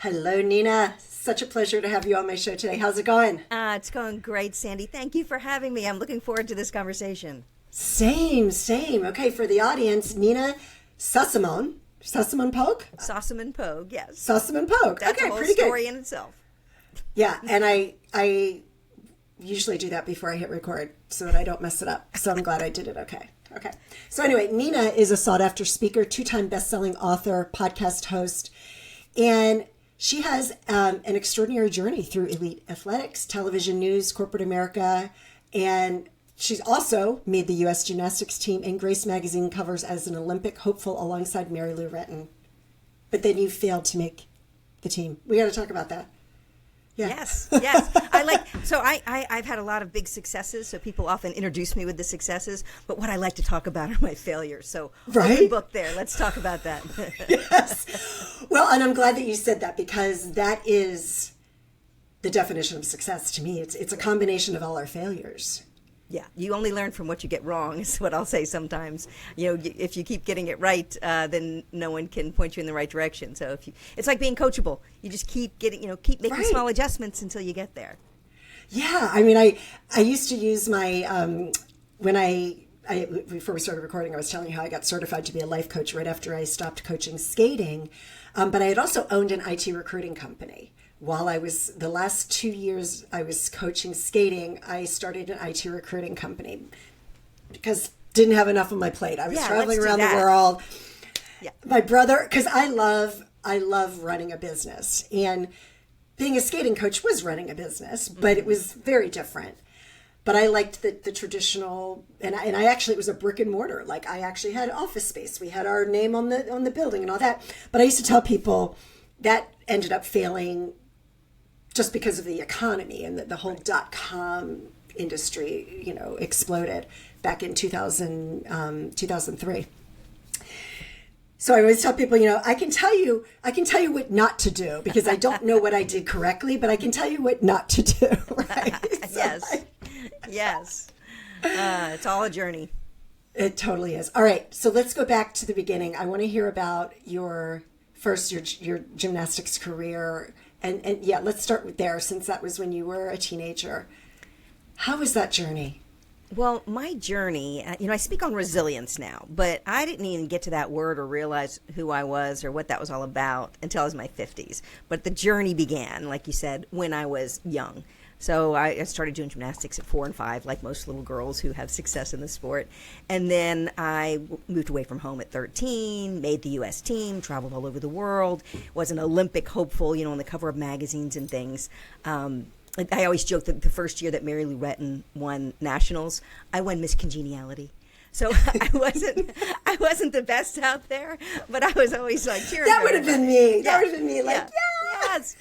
Hello, Nina. Such a pleasure to have you on my show today. How's it going? It's going great, Sandee. Thank you for having me. I'm looking forward to this conversation. Same. Okay, for the audience, Nina Sossamon-Pogue? Sossamon-Pogue, yes. Sossamon-Pogue. That's Okay, a whole pretty story good. in itself. Yeah, and I usually do that before I hit record so that I don't mess it up. So I'm glad I did it okay. Okay. So anyway, Nina is a sought-after speaker, 2-time best-selling author, podcast host, and she has an extraordinary journey through elite athletics, television news, corporate America, and she's also made the US Gymnastics team in Grace magazine covers as an Olympic hopeful alongside Mary Lou Retton. But then you failed to make the team. We got to talk about that. Yeah. Yes. I've had a lot of big successes, so people often introduce me with the successes, but what I like to talk about are my failures. So open book there. Let's talk about that. Yes. Well, and I'm glad that you said that because that is the definition of success to me. It's a combination of all our failures. Yeah, you only learn from what you get wrong is what I'll say sometimes. If you keep getting it right, then no one can point you in the right direction. So it's like being coachable. You just keep keep making small adjustments until you get there. Yeah, I mean, I used to use my when I before we started recording, I was telling you how I got certified to be a life coach right after I stopped coaching skating, but I had also owned an IT recruiting company. While the last 2 years I was coaching skating, I started an IT recruiting company because didn't have enough on my plate. I was traveling around the world. Yeah. My brother, because I love running a business, and being a skating coach was running a business, but it was very different. But I liked the traditional, and I actually, it was a brick and mortar. Like I actually had office space. We had our name on the building and all that. But I used to tell people that ended up failing just because of the economy and the whole .com industry, exploded back in 2003. So I always tell people, I can tell you what not to do because I don't know what I did correctly, but I can tell you what not to do. Right? Yes. It's all a journey. It totally is. All right. So let's go back to the beginning. I want to hear about your gymnastics career. And yeah, let's start with there since that was when you were a teenager. How was that journey? Well, my journey, I speak on resilience now, but I didn't even get to that word or realize who I was or what that was all about until I was in my 50s. But the journey began, like you said, when I was young. So I started doing gymnastics at 4 and 5, like most little girls who have success in the sport. And then I moved away from home at 13, made the U.S. team, traveled all over the world, was an Olympic hopeful, on the cover of magazines and things. I always joke that the first year that Mary Lou Retton won nationals, I won Miss Congeniality. So I wasn't the best out there, but I was always like cheering. That would have been me. That would have been me. Like yes.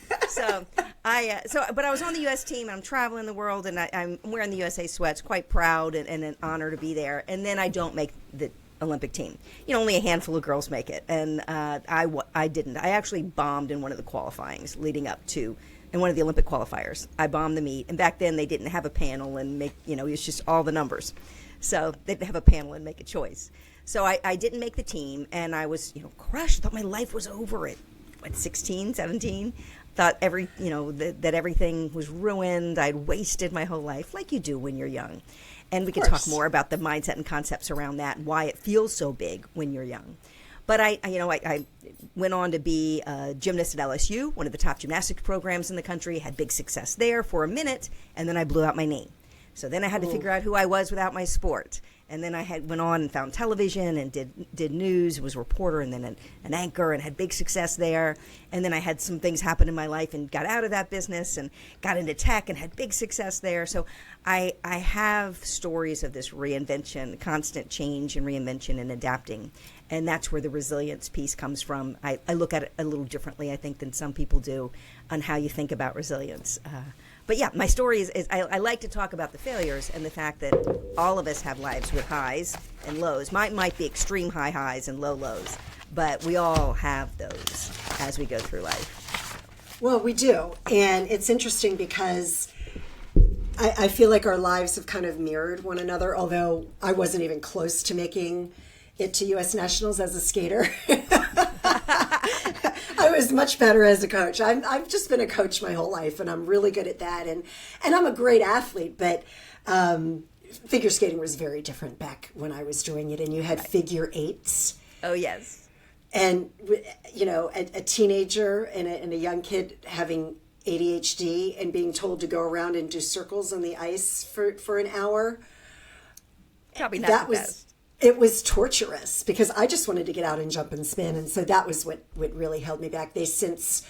But I was on the U.S. team, and I'm traveling the world, and I'm wearing the USA sweats, quite proud and an honor to be there. And then I don't make the Olympic team. Only a handful of girls make it, and I didn't. I actually bombed in one of the qualifyings leading up to. In one of the Olympic qualifiers, I bombed the meet, and back then they didn't have a panel and it was just all the numbers. So they didn't have a panel and make a choice. So I didn't make the team, and I was, crushed. Thought my life was over at 16, 17. Thought that everything was ruined. I'd wasted my whole life, like you do when you're young. And we can talk more about the mindset and concepts around that, and why it feels so big when you're young. But I went on to be a gymnast at LSU, one of the top gymnastics programs in the country, had big success there for a minute, and then I blew out my knee. So then I had to figure out who I was without my sport. And then I went on and found television and did news, was a reporter and then an anchor, and had big success there. And then I had some things happen in my life and got out of that business and got into tech and had big success there. So I have stories of this reinvention, constant change and reinvention and adapting. And that's where the resilience piece comes from. I look at it a little differently, I think, than some people do on how you think about resilience. But yeah, my story is I like to talk about the failures and the fact that all of us have lives with highs and lows. Mine might be extreme high highs and low lows, but we all have those as we go through life. Well, we do. And it's interesting because I feel like our lives have kind of mirrored one another, although I wasn't even close to making it to U.S. Nationals as a skater. was much better as a coach. I've just been a coach my whole life, and I'm really good at that. And I'm a great athlete, but figure skating was very different back when I was doing it. And you had figure eights. Oh, yes. And, you know, a teenager and a young kid having ADHD and being told to go around and do circles on the ice for an hour. Probably not the best. It was torturous because I just wanted to get out and jump and spin. And so that was what really held me back. They since,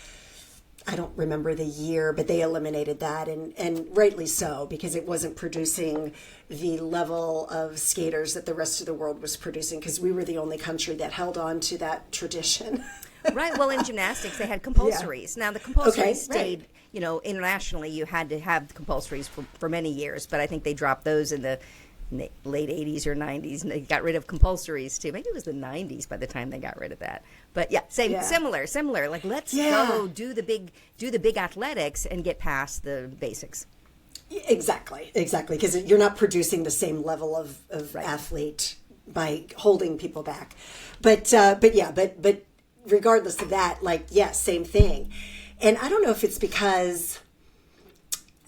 I don't remember the year, but they eliminated that, and rightly so, because it wasn't producing the level of skaters that the rest of the world was producing, because we were the only country that held on to that tradition. Right. Well, in gymnastics, they had compulsories. Yeah. Now, the compulsories stayed, right. You know, internationally, you had to have the compulsories for many years, but I think they dropped those in the late 80s or 90s, and they got rid of compulsories too. Maybe it was the 90s by the time they got rid of that. But yeah, similar. Like, let's go do the big athletics and get past the basics. Exactly, because you're not producing the same level of athlete by holding people back. But regardless of that, same thing. And I don't know if it's because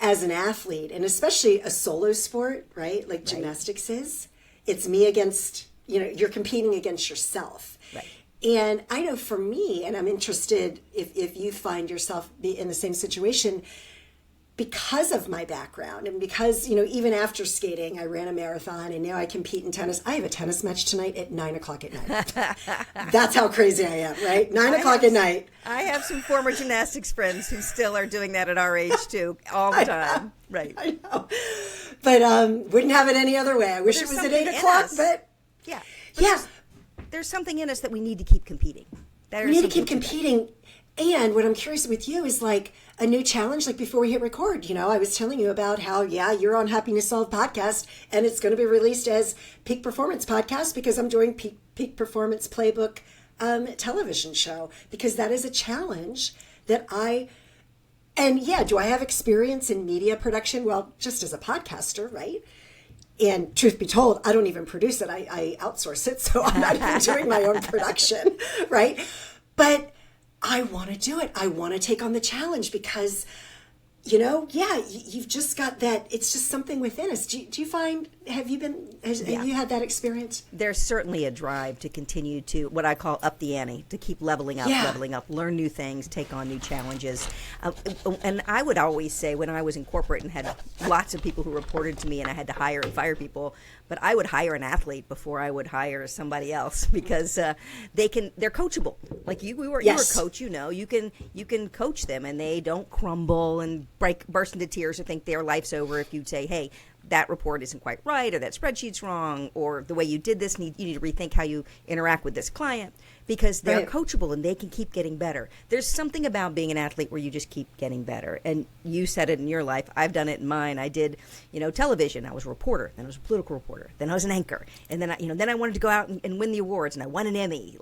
as an athlete, and especially a solo sport, right? Like gymnastics is, it's me against, you're competing against yourself. Right. And I know for me, and I'm interested if you find yourself in the same situation, because of my background and because, even after skating, I ran a marathon and now I compete in tennis. I have a tennis match tonight at 9:00 at night. That's how crazy I am, right? 9:00 at night. I have some former gymnastics friends who still are doing that at our age too, all the time. Right. I know. But wouldn't have it any other way. I wish it was at 8:00, but yeah. There's something in us that we need to keep competing. We need to keep competing. And what I'm curious with you is a new challenge, before we hit record, I was telling you about how, you're on Happiness Solved podcast and it's going to be released as Peak Performance Podcast because I'm doing Peak Performance Playbook television show, because that is a challenge that do I have experience in media production? Well, just as a podcaster, right? And truth be told, I don't even produce it. I outsource it. So I'm not even doing my own production, right? But I want to do it. I want to take on the challenge because, you've just got that. It's just something within us. Do you find, have you had that experience? There's certainly a drive to continue to, what I call up the ante, to keep leveling up, learn new things, take on new challenges. And I would always say, when I was in corporate and had lots of people who reported to me and I had to hire and fire people, but I would hire an athlete before I would hire somebody else because they're coachable. Like you're a coach, you can coach them and they don't crumble and burst into tears or think their life's over if you say, hey, that report isn't quite right, or that spreadsheet's wrong, or the way you did this, you need to rethink how you interact with this client, because they're coachable and they can keep getting better. There's something about being an athlete where you just keep getting better. And you said it in your life. I've done it in mine. I did, television. I was a reporter. Then I was a political reporter. Then I was an anchor. And then I wanted to go out and win the awards, and I won an Emmy.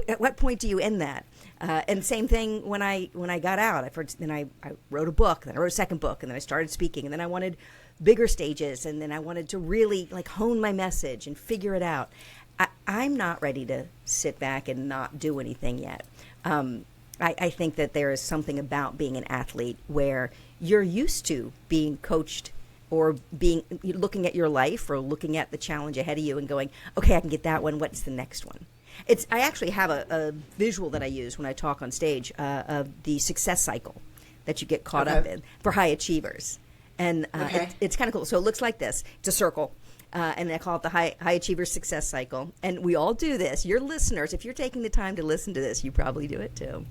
At what point do you end that? And same thing when I got out. I wrote a book. Then I wrote a second book. And then I started speaking. And then I wanted bigger stages, and then I wanted to really hone my message and figure it out. I'm not ready to sit back and not do anything yet. I think that there is something about being an athlete where you're used to being coached or looking at your life or looking at the challenge ahead of you and going, okay, I can get that one. What's the next one? I actually have a visual that I use when I talk on stage of the success cycle that you get caught up in for high achievers. And it's kind of cool. So it looks like this. It's a circle. And I call it the high achiever success cycle. And we all do this. Your listeners, if you're taking the time to listen to this, you probably do it too.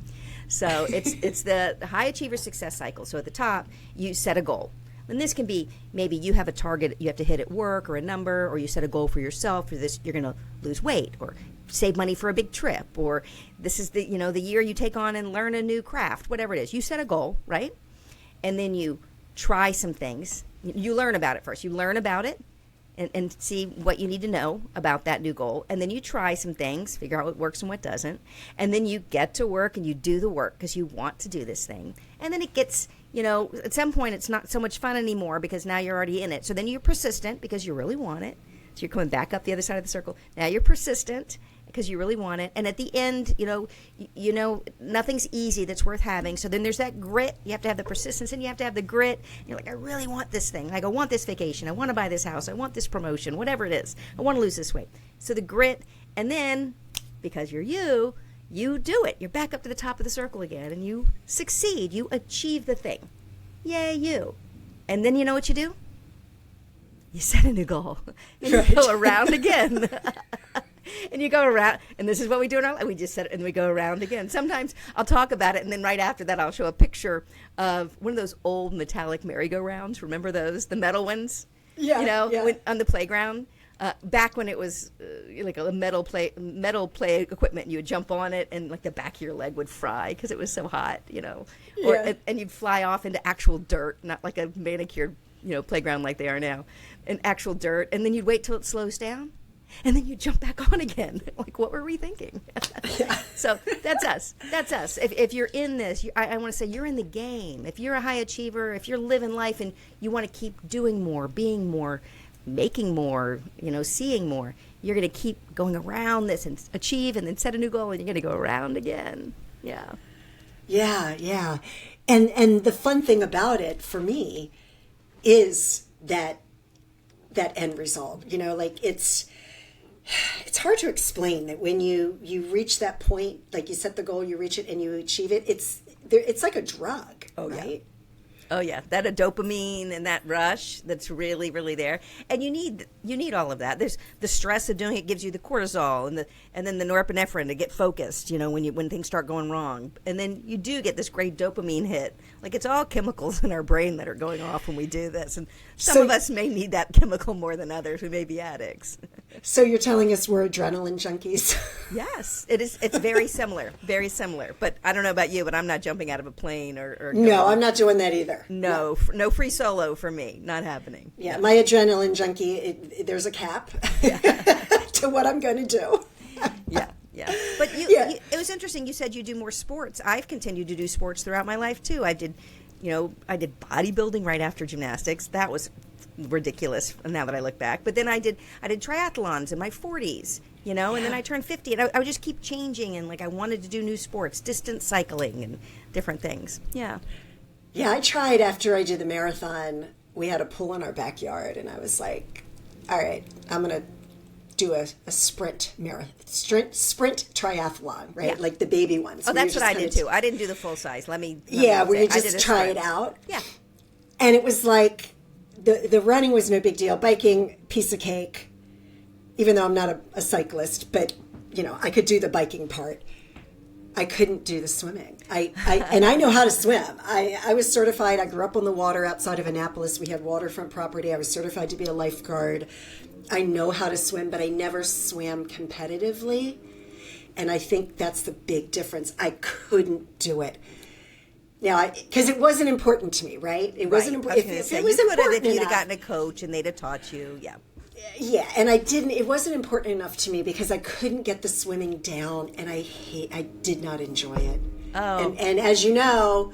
So it's the high achiever success cycle. So at the top, you set a goal. And this can be maybe you have a target you have to hit at work or a number, or you set a goal for yourself. For this, you're going to lose weight or save money for a big trip, or this is the year you take on and learn a new craft, whatever it is. You set a goal, right? And then you try some things. You learn about it first. You learn about it and see what you need to know about that new goal. And then you try some things, figure out what works and what doesn't. And then you get to work and you do the work because you want to do this thing. And then it gets, at some point it's not so much fun anymore because now you're already in it. So then you're persistent because you really want it. So you're coming back up the other side of the circle. Now you're persistent because you really want it. And at the end, nothing's easy that's worth having. So then there's that grit. You have to have the persistence, and you have to have the grit. And you're like, I really want this thing. Like, I want this vacation. I want to buy this house. I want this promotion, whatever it is. I want to lose this weight. So the grit, and then because you're you do it. You're back up to the top of the circle again, and you succeed. You achieve the thing. Yay, you. And then you know what you do? You set a new goal. And you go around again. And you go around, and this is what we do in our life. We just set it, and we go around again. Sometimes I'll talk about it, and then right after that, I'll show a picture of one of those old metallic merry-go-rounds. Remember those? The metal ones? Yeah. On the playground. Back when it was like a metal play equipment, and you would jump on it, and like the back of your leg would fry because it was so hot, and you'd fly off into actual dirt, not like a manicured, playground like they are now, and actual dirt, and then you'd wait till it slows down, and then you jump back on again. Like, what were we thinking? So that's us. That's us. If you're in this, I want to say you're in the game. If you're a high achiever, if you're living life and you want to keep doing more, being more, making more, seeing more, you're going to keep going around this and achieve and then set a new goal, and you're going to go around again. Yeah. And the fun thing about it for me is that end result. It's hard to explain that when you reach that point, like you set the goal, you reach it, and you achieve it. It's like a drug, right? Yeah. Oh yeah, that dopamine and that rush that's really, really there, and you need all of that. There's the stress of doing it gives you the cortisol and then the norepinephrine to get focused. When things start going wrong, and then you do get this great dopamine hit. Like, it's all chemicals in our brain that are going off when we do this, and some of us may need that chemical more than others. We may be addicts. So you're telling us we're adrenaline junkies? Yes, it is. It's very similar, very similar. But I don't know about you, but I'm not jumping out of a plane or no, I'm not doing that either. No free solo for me. Not happening. Yeah, my adrenaline junkie, there's a cap to what I'm going to do. Yeah. But it was interesting. You said you do more sports. I've continued to do sports throughout my life too. I did bodybuilding right after gymnastics. That was ridiculous now that I look back. But then I did triathlons in my 40s. And then I turned 50, and I would just keep changing, and I wanted to do new sports, distance cycling and different things. Yeah. Yeah, I tried after I did the marathon. We had a pool in our backyard, and I was like, all right, I'm going to do a sprint triathlon, right? Yeah. Like the baby ones. Oh, that's what I did too. I didn't do the full size. Where you just try it out. Yeah. And it was like the running was no big deal. Biking, piece of cake, even though I'm not a cyclist, but I could do the biking part. I couldn't do the swimming. And I know how to swim. I was certified. I grew up on the water outside of Annapolis. We had waterfront property. I was certified to be a lifeguard. I know how to swim, but I never swam competitively. And I think that's the big difference. I couldn't do it. Now, because it wasn't important to me, right? It wasn't important. If it was important, if you'd have gotten a coach and they'd have taught you, yeah. Yeah, and I didn't. It wasn't important enough to me because I couldn't get the swimming down, and I did not enjoy it. Oh, and as you know,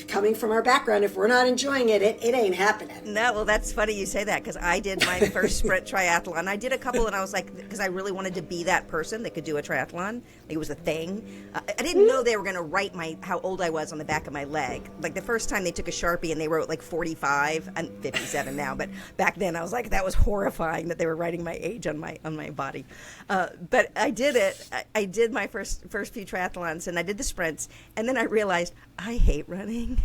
coming from our background, if we're not enjoying it, it ain't happening. No, well, that's funny you say that, because I did my first sprint triathlon. I did a couple, and I was like, because I really wanted to be that person that could do a triathlon. Like, it was a thing. I didn't know they were going to write how old I was on the back of my leg. Like, the first time they took a Sharpie and they wrote like 45. I'm 57 now, but back then I was like, that was horrifying that they were writing my age on my body. But I did it. I did my first few triathlons, and I did the sprints, and then I realized I hate running.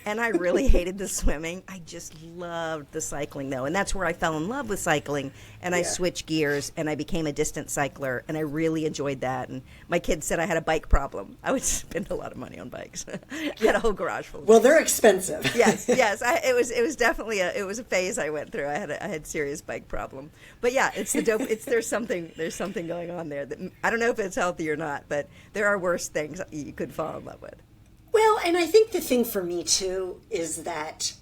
And I really hated the swimming. I just loved the cycling, though. And that's where I fell in love with cycling. And I switched gears, and I became a distance cycler. And I really enjoyed that. And my kids said I had a bike problem. I would spend a lot of money on bikes. I had a whole garage full of Well, they're expensive. Yes. It was definitely a phase I went through. I had serious bike problem. But yeah, it's the dope. There's something going on there that I don't know if it's healthy or not, but there are worse things you could fall in love with. Well, and I think the thing for me too is that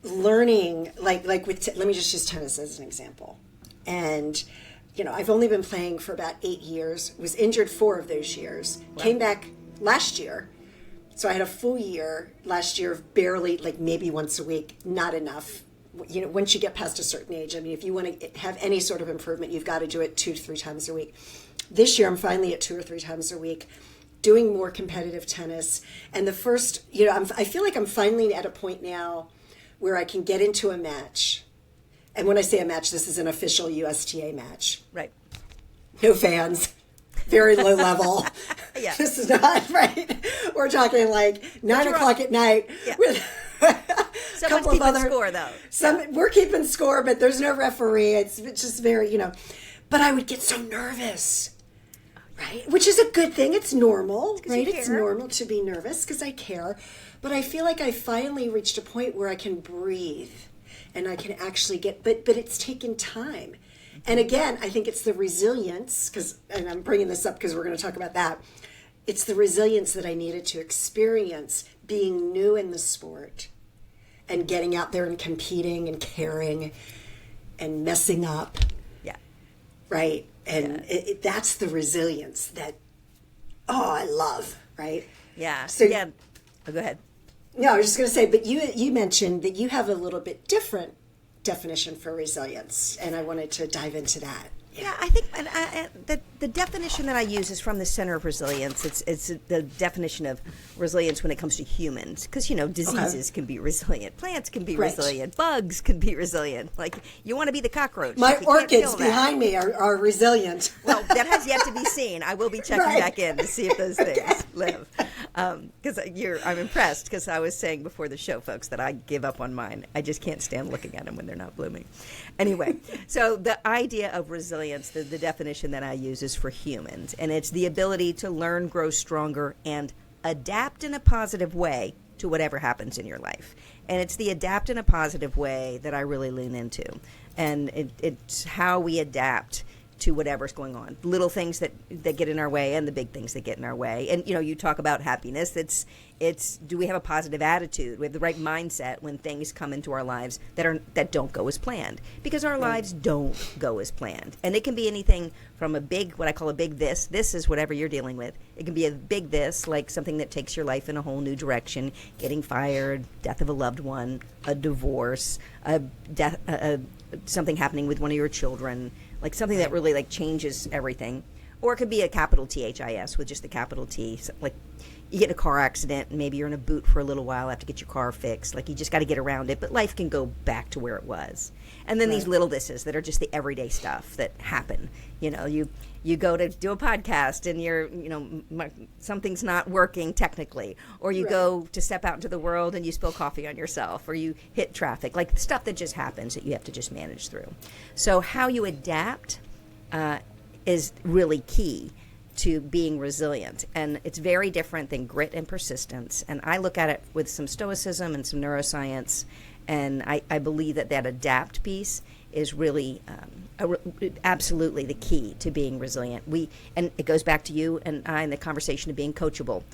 learning, like with let me just use tennis as an example. And I've only been playing for about 8 years. Was injured 4 of those years. Wow. Came back last year, so I had a full year last year of barely, like maybe once a week. Not enough. once you get past a certain age, I mean, if you want to have any sort of improvement, you've got to do it 2 to 3 times a week. This year, I'm finally at 2 or 3 times a week, doing more competitive tennis. And the first, I feel like I'm finally at a point now where I can get into a match. And when I say a match, this is an official USTA match. Right. No fans. Very low level. Yeah. This is not right. We're talking like 9 o'clock at night. Yeah. With Someone's keeping score, though. We're keeping score, but there's no referee. It's just very, But I would get so nervous. Right? Which is a good thing. It's normal, right? It's normal to be nervous because I care. But I feel like I finally reached a point where I can breathe and I can actually but it's taken time. And again, I think it's the resilience, and I'm bringing this up because we're going to talk about that. It's the resilience that I needed to experience being new in the sport and getting out there and competing and caring and messing up. Yeah. Right? And that's the resilience that, I love, right? Yeah. So, yeah. Oh, go ahead. No, I was just going to say, but you mentioned that you have a little bit different definition for resilience, and I wanted to dive into that. Yeah, I think the definition that I use is from the Center of Resilience. It's the definition of resilience when it comes to humans, because diseases can be resilient, plants can be resilient, bugs can be resilient. Like you want to be the cockroach. My orchids behind me are resilient. Well, that has yet to be seen. I will be checking back in to see if those things live. Because I'm impressed, because I was saying before the show, folks, that I give up on mine. I just can't stand looking at them when they're not blooming. Anyway, so the idea of resilience, the definition that I use is for humans, and it's the ability to learn, grow stronger, and adapt in a positive way to whatever happens in your life. And it's the adapt in a positive way that I really lean into. And it's how we adapt to whatever's going on. Little things that get in our way and the big things that get in our way. And, you talk about happiness. It's do we have a positive attitude? We have the right mindset when things come into our lives that don't go as planned. Because our lives don't go as planned. And it can be anything from what I call a big this. This is whatever you're dealing with. It can be a big this, like something that takes your life in a whole new direction, getting fired, death of a loved one, a divorce, something happening with one of your children, like something that really changes everything. Or it could be a capital THIS with just the capital T. So, like you get in a car accident and maybe you're in a boot for a little while, have to get your car fixed. Like you just got to get around it, but life can go back to where it was. And then these little thises that are just the everyday stuff that happen. You go to do a podcast and something's not working technically, or you go to step out into the world and you spill coffee on yourself, or you hit traffic, like stuff that just happens that you have to just manage through. So how you adapt is really key to being resilient, and it's very different than grit and persistence. And I look at it with some stoicism and some neuroscience, and I believe that adapt piece is really absolutely the key to being resilient. And it goes back to you and I in the conversation of being coachable.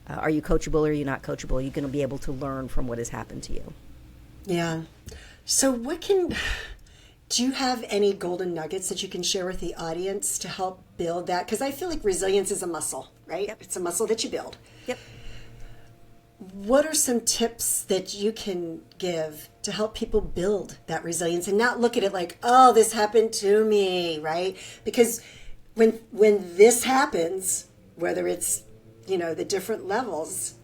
Are you coachable or are you not coachable? Are you going to be able to learn from what has happened to you? Yeah. So do you have any golden nuggets that you can share with the audience to help build that? Because I feel like resilience is a muscle, right? Yep. It's a muscle that you build. Yep. What are some tips that you can give to help people build that resilience and not look at it like, oh, this happened to me, right? Because when this happens, whether it's, the different levels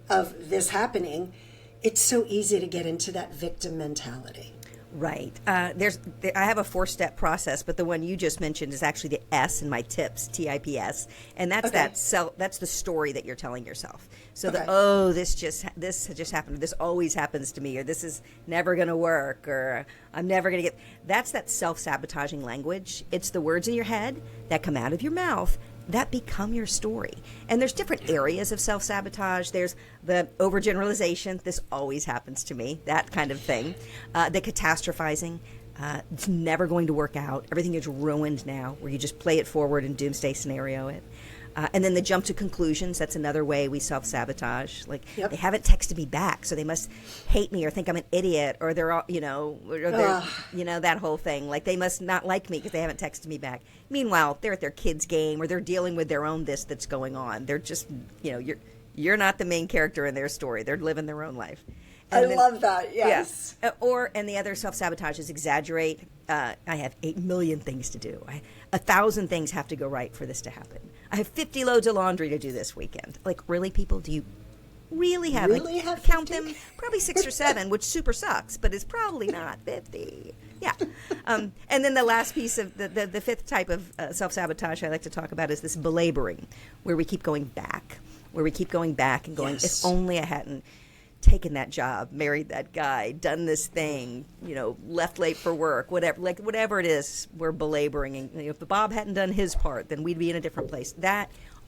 of this happening, it's so easy to get into that victim mentality. Right. I have a 4-step process, but the one you just mentioned is actually the S in my tips, TIPS, and that's that's the story that you're telling yourself. So this just happened, or this always happens to me, or this is never going to work, or I'm never going to get. That's that self-sabotaging language. It's the words in your head that come out of your mouth that become your story. And there's different areas of self-sabotage. There's the overgeneralization. This always happens to me, that kind of thing. The catastrophizing. It's never going to work out. Everything is ruined now, where you just play it forward and doomsday scenario it. And then the jump to conclusions. That's another way we self-sabotage. Like, they haven't texted me back, so they must hate me or think I'm an idiot, or they're all, that whole thing. Like, they must not like me because they haven't texted me back. Meanwhile, they're at their kid's game, or they're dealing with their own this that's going on. They're just, you're not the main character in their story. They're living their own life. I love that. Yes. Yeah. And the other self-sabotage is exaggerate. I have 8 million things to do. 1,000 things have to go right for this to happen. I have 50 loads of laundry to do this weekend. Like, really, people? Do you really have count 50? them? Probably 6 or 7, which super sucks, but it's probably not 50. Yeah. And then the last piece of the fifth type of self-sabotage I like to talk about is this belaboring, where we keep going back, and going, Yes. if only I hadn't taken that job, married that guy, done this thing, left late for work, whatever it is, we're belaboring. And if Bob hadn't done his part, then we'd be in a different place.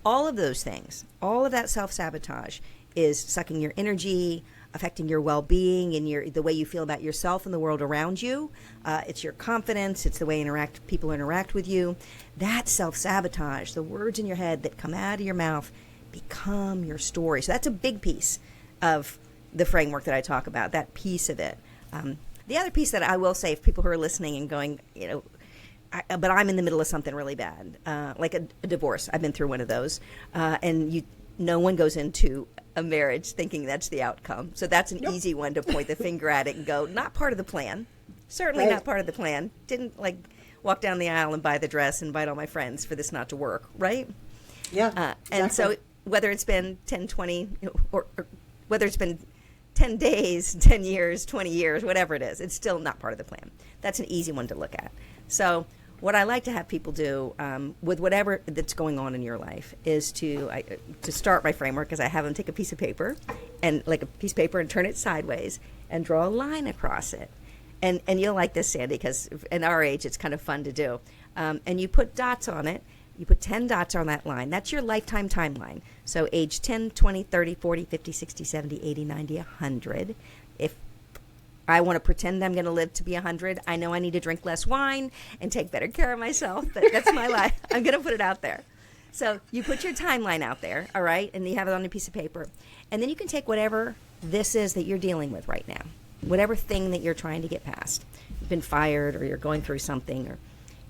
All of those things, all of that self-sabotage is sucking your energy, affecting your well-being and the way you feel about yourself and the world around you. It's your confidence. It's the way people interact with you. That self-sabotage, the words in your head that come out of your mouth, become your story. So that's a big piece of the framework that I talk about, that piece of it. The other piece that I will say, if people who are listening and going, but I'm in the middle of something really bad, like a divorce. I've been through one of those. And no one goes into a marriage thinking that's the outcome. So that's an easy one to point the finger at it and go, not part of the plan. Certainly not part of the plan. Didn't walk down the aisle and buy the dress and invite all my friends for this not to work, right? Yeah. Exactly. And so whether it's been 10, 20, or whether it's been 10 days, 10 years, 20 years, whatever it is, it's still not part of the plan. That's an easy one to look at. So what I like to have people do with whatever that's going on in your life is to start my framework, is I have them take a piece of paper and turn it sideways and draw a line across it. And you'll like this, Sandee, because in our age it's kind of fun to do. And you put dots on it. You put 10 dots on that line. That's your lifetime timeline. So age 10, 20, 30, 40, 50, 60, 70, 80, 90, 100. If I want to pretend I'm going to live to be 100, I know I need to drink less wine and take better care of myself. That's my life. I'm going to put it out there. So you put your timeline out there, all right, and you have it on a piece of paper. And then you can take whatever this is that you're dealing with right now, whatever thing that you're trying to get past. You've been fired or you're going through something, or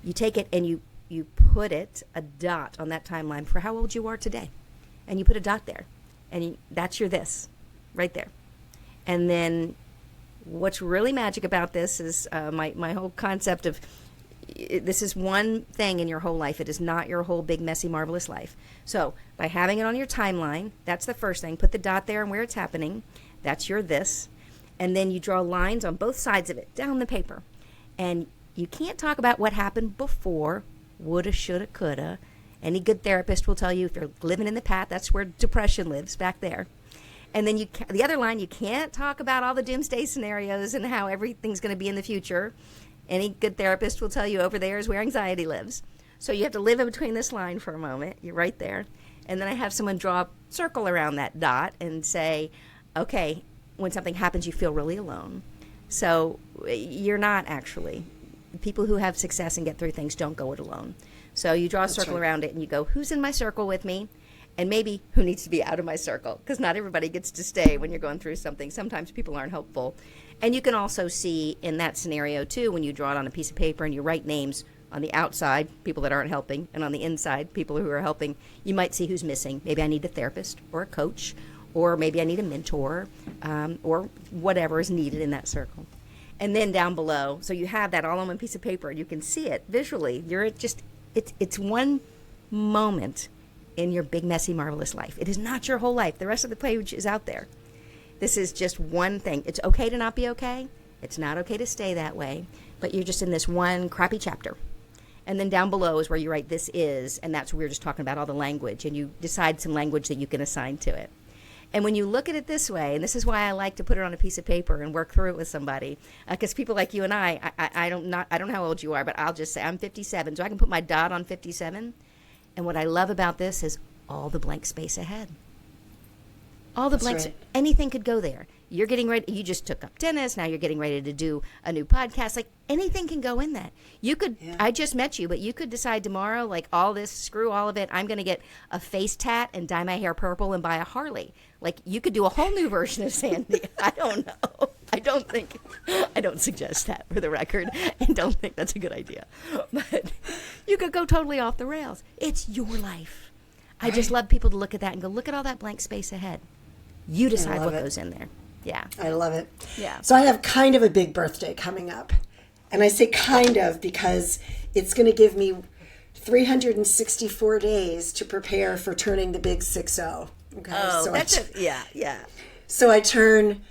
you take it and you put a dot on that timeline for how old you are today. And you put a dot there. And that's your this, right there. And then what's really magic about this is my whole concept of this is one thing in your whole life. It is not your whole big, messy, marvelous life. So by having it on your timeline, that's the first thing. Put the dot there and where it's happening. That's your this. And then you draw lines on both sides of it, down the paper. And you can't talk about what happened before, woulda, shoulda, coulda. Any good therapist will tell you if you're living in the past, that's where depression lives, back there. And then the other line, you can't talk about all the doomsday scenarios and how everything's going to be in the future. Any good therapist will tell you over there is where anxiety lives. So you have to live in between this line for a moment. You're right there. And then I have someone draw a circle around that dot and say, okay, when something happens, you feel really alone. So you're not actually. People who have success and get through things don't go it alone. So you draw a circle around it and you go, who's in my circle with me? And maybe who needs to be out of my circle? Because not everybody gets to stay when you're going through something. Sometimes people aren't helpful. And you can also see in that scenario, too, when you draw it on a piece of paper and you write names on the outside, people that aren't helping, and on the inside, people who are helping, you might see who's missing. Maybe I need a therapist or a coach, or maybe I need a mentor, or whatever is needed in that circle. And then down below, so you have that all on one piece of paper, and you can see it visually. It's one moment in your big, messy, marvelous life. It is not your whole life. The rest of the page is out there. This is just one thing. It's okay to not be okay. It's not okay to stay that way. But you're just in this one crappy chapter. And then down below is where you write this is, and that's where we were just talking about all the language, and you decide some language that you can assign to it. And when you look at it this way, and this is why I like to put it on a piece of paper and work through it with somebody, because people like you and I don't know how old you are, but I'll just say I'm 57, so I can put my dot on 57. And what I love about this is all the blank space ahead. All the blanks, right. Anything could go there. You're getting ready, you just took up tennis, now you're getting ready to do a new podcast. Like, anything can go in that. You could, I just met you, but you could decide tomorrow, like, all this, screw all of it, I'm going to get a face tat and dye my hair purple and buy a Harley. Like, you could do a whole new version of Sandee. I don't know. I don't suggest that, for the record, and don't think that's a good idea. But you could go totally off the rails. It's your life. I just love people to look at that and go, look at all that blank space ahead. You decide what goes in there. Yeah. I love it. Yeah. So I have kind of a big birthday coming up. And I say kind of because it's going to give me 364 days to prepare for turning the big 6-0. Okay. Oh, so yeah. So I turn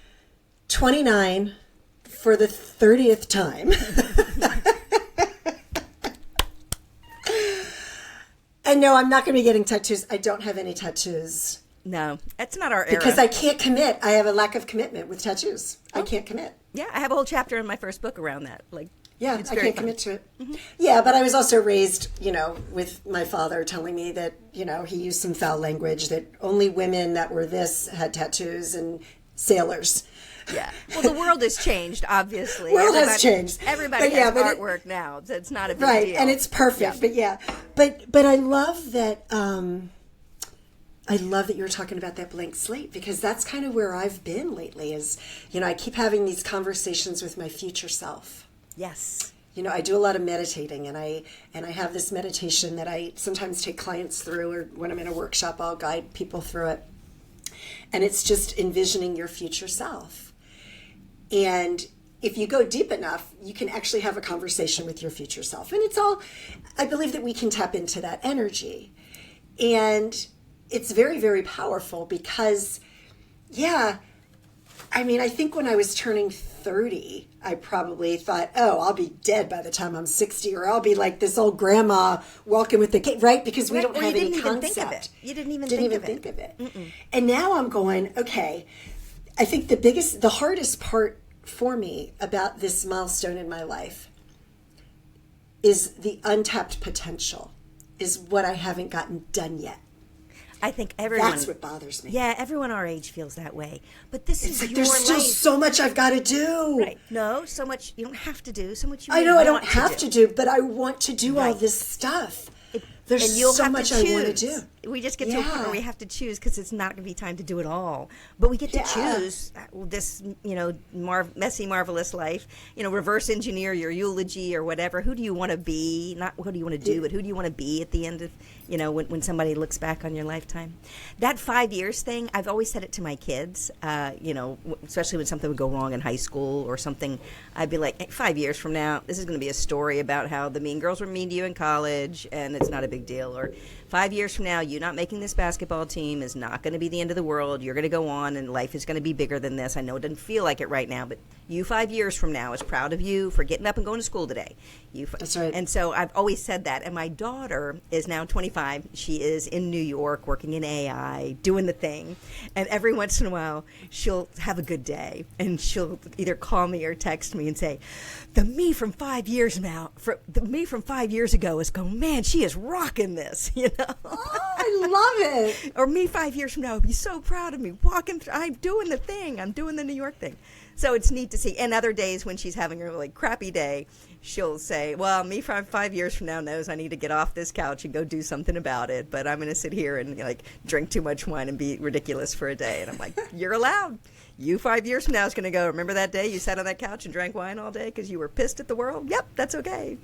29 for the 30th time. And no, I'm not going to be getting tattoos. I don't have any tattoos. No, that's not our era. Because I can't commit. I have a lack of commitment with tattoos. I can't commit. Yeah, I have a whole chapter in my first book around that. Yeah, it's I very can't fun. commit to it. Mm-hmm. Yeah, but I was also raised, with my father telling me that, he used some foul language, that only women that were this had tattoos and sailors. Yeah. Well, the world has changed, obviously. World has changed. Everybody has artwork now. So it's not a big deal. Right, and it's perfect. Yeah. But I love that. I love that you were talking about that blank slate, because that's kind of where I've been lately. Is I keep having these conversations with my future self. Yes. I do a lot of meditating, and I have this meditation that I sometimes take clients through, or when I'm in a workshop, I'll guide people through it. And it's just envisioning your future self. And if you go deep enough, you can actually have a conversation with your future self. And I believe that we can tap into that energy. And it's very, very powerful because, I think when I was turning 30, I probably thought, I'll be dead by the time I'm 60, or I'll be like this old grandma walking with the kid, right? Because we don't have any concept. You didn't even think of it. And now I'm going, okay, I think the hardest part for me about this milestone in my life is the untapped potential, is what I haven't gotten done yet. I think everyone... That's what bothers me. Yeah, everyone our age feels that way. But this is your life. There's still so much I've got to do. Right. No, so much you don't have to do. So much you I know I don't want have to do, but I want to do all Right. this stuff. And There's you'll so have much to I choose. want to do. We just get to a point where we have to choose, because it's not going to be time to do it all. But we get to choose this, messy, marvelous life. Reverse engineer your eulogy or whatever. Who do you want to be? Not what do you want to do, but who do you want to be at the end of, when somebody looks back on your lifetime. That 5 years thing, I've always said it to my kids, especially when something would go wrong in high school or something. I'd be like, hey, 5 years from now, this is going to be a story about how the mean girls were mean to you in college, and it's not a big deal. Or 5 years from now, you not making this basketball team is not going to be the end of the world. You're going to go on, and life is going to be bigger than this. I know it doesn't feel like it right now, but you 5 years from now is proud of you for getting up and going to school today. That's right. And so I've always said that. And my daughter is now 25. She is in New York working in AI, doing the thing. And every once in a while, she'll have a good day, and she'll either call me or text me and say, the me from 5 years ago is going, man, she is rocking this, Oh, I love it. Or me 5 years from now would be so proud of me I'm doing the thing. I'm doing the New York thing. So it's neat to see. And other days when she's having a really crappy day, she'll say, well, me from 5 years from now knows I need to get off this couch and go do something about it. But I'm going to sit here and drink too much wine and be ridiculous for a day. And I'm like, you're allowed. You 5 years from now is going to go, remember that day you sat on that couch and drank wine all day because you were pissed at the world? Yep, that's okay.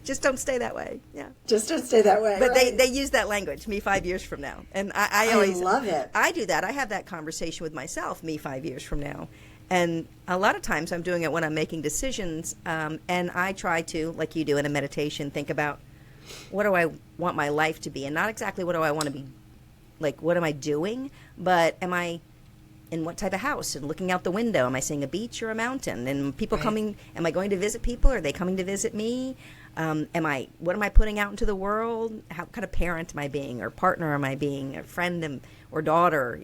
Just don't stay that way. Yeah. Just don't stay that way. But right? they use that language, me 5 years from now. And I always love it. I do that. I have that conversation with myself, me 5 years from now. And a lot of times I'm doing it when I'm making decisions. And I try to, like you do in a meditation, think about what do I want my life to be? And not exactly what do I want to be, what am I doing? But am I in what type of house? And looking out the window, am I seeing a beach or a mountain? And people coming, am I going to visit people? Are they coming to visit me? What am I putting out into the world? How kind of parent am I being, or partner am I being, a friend or daughter,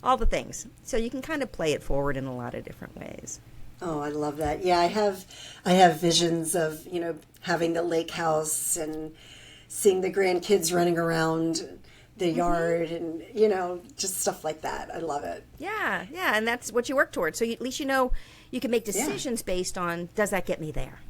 all the things. So you can kind of play it forward in a lot of different ways. Oh, I love that. Yeah, I have visions of, having the lake house and seeing the grandkids running around the yard and, just stuff like that. I love it. Yeah, and that's what you work towards. So at least you can make decisions based on, does that get me there?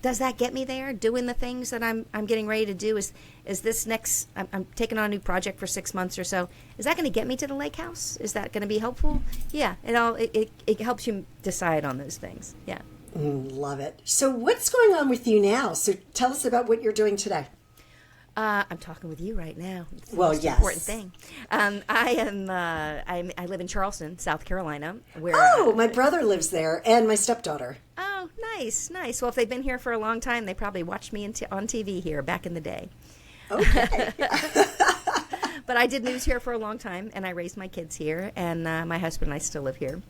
Does that get me there? Doing the things that I'm getting ready to do? Is this next? I'm taking on a new project for 6 months or so. Is that going to get me to the lake house? Is that going to be helpful? Yeah, it helps you decide on those things. Yeah, love it. So what's going on with you now? So tell us about what you're doing today. I'm talking with you right now. It's the Well, most yes. important thing. I live in Charleston, South Carolina. Where My brother lives there, and my stepdaughter. Oh, nice. Well, if they've been here for a long time, they probably watched me on TV here back in the day. Okay. But I did news here for a long time, and I raised my kids here, and my husband and I still live here.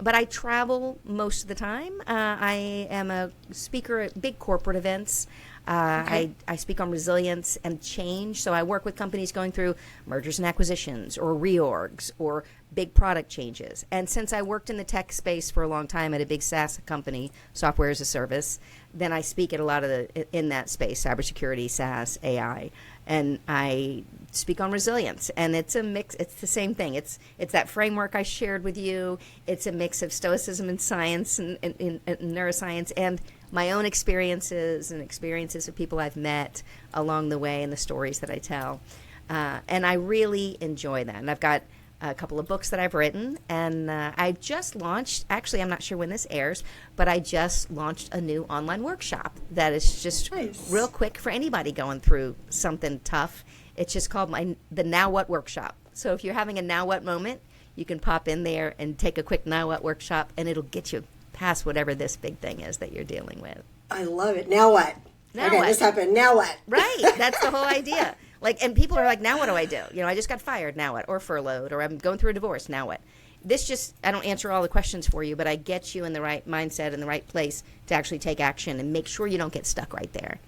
But I travel most of the time. I am a speaker at big corporate events. I speak on resilience and change. So I work with companies going through mergers and acquisitions or reorgs or big product changes. And since I worked in the tech space for a long time at a big SaaS company, software as a service, then I speak at a lot of in that space, cybersecurity, SaaS, AI. And I speak on resilience, and it's a mix. It's the same thing. It's that framework I shared with you. It's a mix of stoicism and science and neuroscience and my own experiences and experiences of people I've met along the way and the stories that I tell. And I really enjoy that. And I've got a couple of books that I've written, and I just launched, actually I'm not sure when this airs, but I just launched a new online workshop that is just real quick for anybody going through something tough. It's just called the Now What Workshop. So if you're having a now what moment, you can pop in there and take a quick now what workshop, and it'll get you past whatever this big thing is that you're dealing with. I love it. Now what? Now what? This happened. Now what? Right. That's the whole idea. And people are like, now what do I do? I just got fired. Now what? Or furloughed, or I'm going through a divorce. Now what? I don't answer all the questions for you, but I get you in the right mindset and the right place to actually take action and make sure you don't get stuck right there.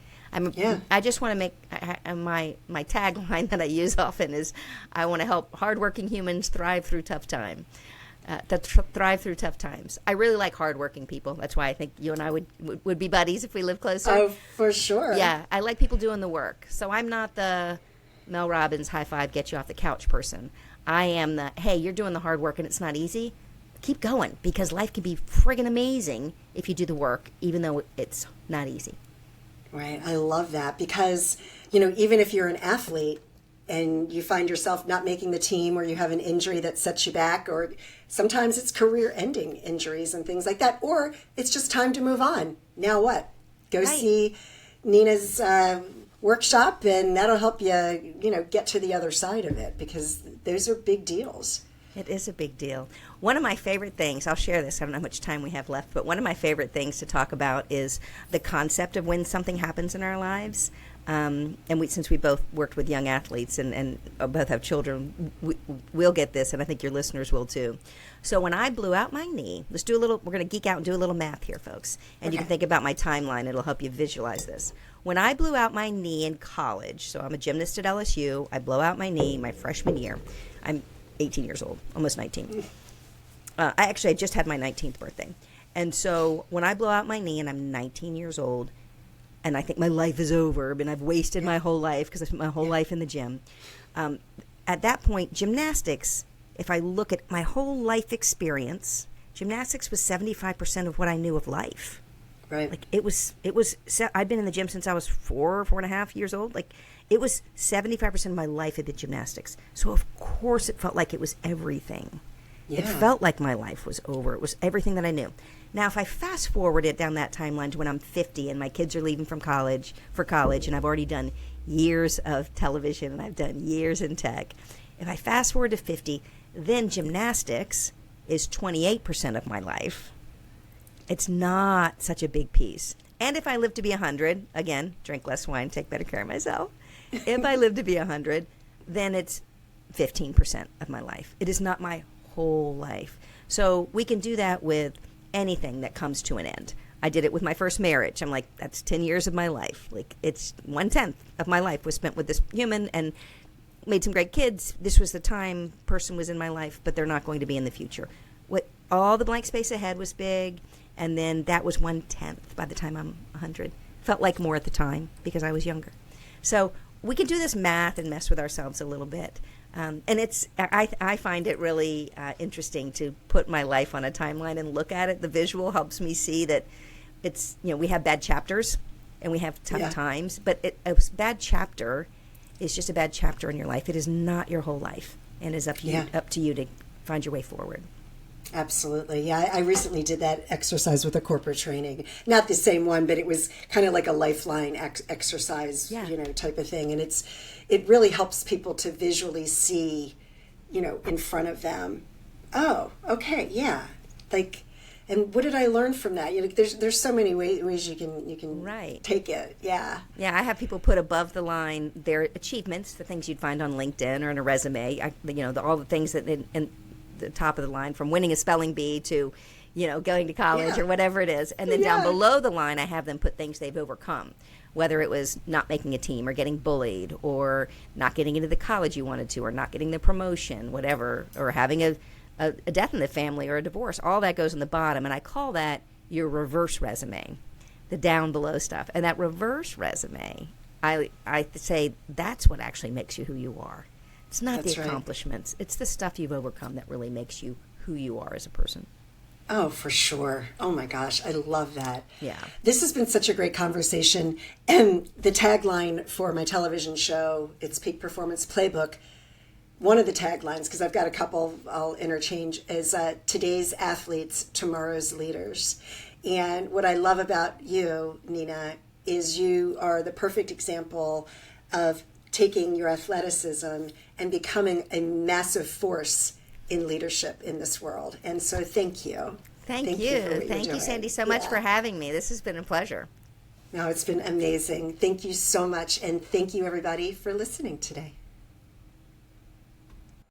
I just want to make my tagline that I use often is, I want to help hardworking humans thrive through tough time. Thrive through tough times. I really like hardworking people. That's why I think you and I would be buddies if we lived closer. Oh, for sure. Yeah, I like people doing the work. So I'm not the Mel Robbins high five, get you off the couch person. I am the, hey, you're doing the hard work and it's not easy. Keep going, because life can be friggin' amazing if you do the work, even though it's not easy. Right. I love that, because, even if you're an athlete and you find yourself not making the team, or you have an injury that sets you back, or sometimes it's career-ending injuries and things like that, or it's just time to move on. Now what? Go see Nina's workshop, and that'll help you, get to the other side of it, because those are big deals. It is a big deal. One of my favorite things, I'll share this, I don't know how much time we have left, but one of my favorite things to talk about is the concept of when something happens in our lives. And since we both worked with young athletes and both have children, we'll get this, and I think your listeners will too. So when I blew out my knee, we're going to geek out and do a little math here, folks. And you can think about my timeline. It'll help you visualize this. When I blew out my knee in college, so I'm a gymnast at LSU, I blow out my knee my freshman year. I'm 18 years old, almost 19. I just had my 19th birthday. And so when I blow out my knee and I'm 19 years old, and I think my life is over, and I've wasted my whole life because I spent my whole life in the gym. At that point, gymnastics, if I look at my whole life experience, gymnastics was 75% of what I knew of life. Right. I'd been in the gym since I was 4.5 years old. It was 75% of my life had been gymnastics. So of course it felt like it was everything. Yeah. It felt like my life was over. It was everything that I knew. Now, if I fast forward it down that timeline to when I'm 50 and my kids are leaving for college, and I've already done years of television and I've done years in tech, if I fast forward to 50, then gymnastics is 28% of my life. It's not such a big piece. And if I live to be 100, again, drink less wine, take better care of myself. If I live to be 100, then it's 15% of my life. It is not my whole life. So we can do that with anything that comes to an end. I did it with my first marriage. I'm like, that's 10 years of my life. It's 1/10 of my life was spent with this human, and made some great kids. This was the time person was in my life, but they're not going to be in the future. All the blank space ahead was big, and then that was 1/10 by the time I'm 100. Felt like more at the time because I was younger. So we can do this math and mess with ourselves a little bit. And I find it really interesting to put my life on a timeline and look at it. The visual helps me see that it's, we have bad chapters and we have tough times, but a bad chapter is just a bad chapter in your life. It is not your whole life, and is up to you to find your way forward. Absolutely. Yeah, I recently did that exercise with a corporate training. Not the same one, but it was kind of like a lifeline exercise, type of thing. And it really helps people to visually see, in front of them. Oh, okay, yeah. Like, and what did I learn from that? There's so many ways you can right. take it. Yeah. Yeah, I have people put above the line their achievements, the things you'd find on LinkedIn or in a resume. All the things that in the top of the line, from winning a spelling bee to, going to college or whatever it is. And then down below the line, I have them put things they've overcome, whether it was not making a team or getting bullied or not getting into the college you wanted to or not getting the promotion, whatever, or having a death in the family or a divorce. All that goes in the bottom, and I call that your reverse resume, the down below stuff. And that reverse resume, I say that's what actually makes you who you are. It's not the accomplishments. It's the stuff you've overcome that really makes you who you are as a person. Oh, for sure. Oh my gosh, I love that. Yeah. This has been such a great conversation. And the tagline for my television show, it's Peak Performance Playbook. One of the taglines, because I've got a couple I'll interchange, is today's athletes, tomorrow's leaders. And what I love about you, Nina, is you are the perfect example of taking your athleticism and becoming a massive force in leadership in this world. And so thank you. Thank you. Thank you, Sandee, so much for having me. This has been a pleasure. No, it's been amazing. Thank you so much. And thank you, everybody, for listening today.